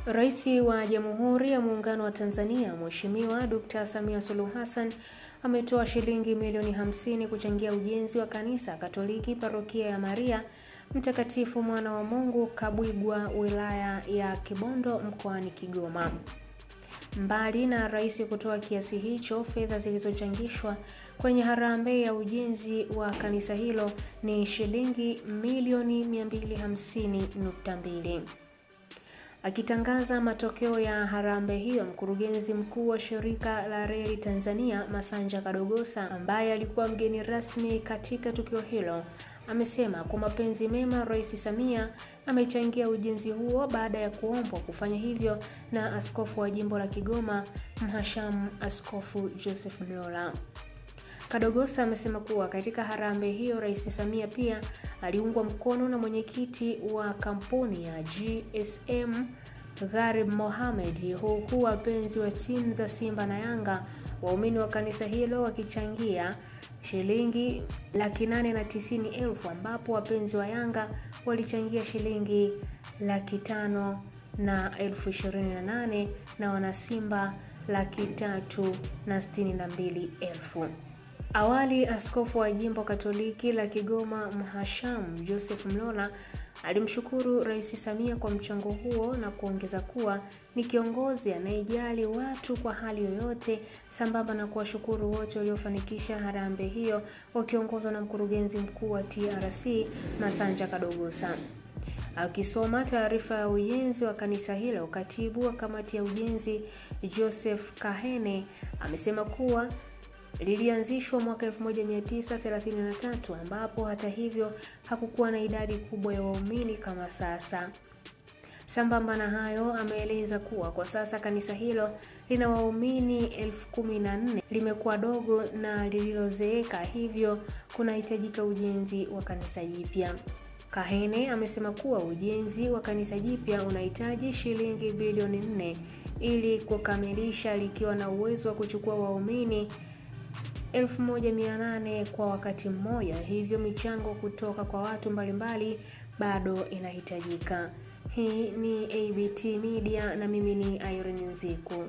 Rais wa Jamhuri ya Muungano wa Tanzania, Mheshimiwa Dr. Samia Suluhu Hassan ametoa shilingi milioni 50 kuchangia ujenzi wa kanisa Katoliki Parokia ya Maria Mtakatifu Mwana wa Mungu Kabwigwa, wilaya ya Kibondo, mkoani Kigoma. Mbali na rais kutoa kiasi hicho, fedha zilizochangishwa kwenye harambee ya ujenzi wa kanisa hilo ni shilingi milioni 250.2. Akitangaza matokeo ya harambee hiyo, mkurugenzi mkuu wa shirika la reli Tanzania Masanja Kadogosa, ambaye alikuwa mgeni rasmi katika tukio hilo, amesema kwa mapenzi mema Rais Samia amechangia ujenzi huo baada ya kuombwa kufanya hivyo na askofu wa jimbo la Kigoma, Mhashamu Askofu Joseph Mlola. Kadogosa amesema kuwa katika harambee hiyo Rais Samia pia aliungwa mkono na mwenyekiti wa kampuni ya GSM Gharib Mohamed, huku wapenzi wa timu za Simba na Yanga, waumini wa kanisa hilo wakichangia shilingi 890,000, ambapo wapenzi wa Yanga walichangia shilingi 528,000 na wana Simba 362,000. Awali, askofu wa jimbo Katoliki la Kigoma Mhashamu Joseph Mlola alimshukuru Rais Samia kwa mchango huo na kuongeza kuwa ni kiongozi anayejali watu kwa hali yoyote, sambamba na kuwashukuru wote waliofanikisha harambee hiyo wakiongozwa na mkurugenzi mkuu wa TRC Masanja Kadogosa. Akisoma taarifa ya ujenzi wa kanisa hilo, katibu wa kamati ya ujenzi Joseph Kahene amesema kuwa lilianzishwa mwaka 1933, ambapo hata hivyo hakukuwa na idadi kubwa ya waumini kama sasa. Sambamba na hayo, ameeleza kuwa kwa sasa kanisa hilo lina waumini 14,000, limekuwa dogo na lililozeeka, hivyo kunahitajika ujenzi wa kanisa jipya. Kahene amesema kuwa ujenzi wa kanisa jipya unahitaji shilingi bilioni 4 ili kukamilisha, likiwa na uwezo wa kuchukua waumini 1,800 kwa wakati mmoja, hivyo michango kutoka kwa watu mbalimbali bado inahitajika. Hii ni ABT Media na mimi ni Irene Nziku.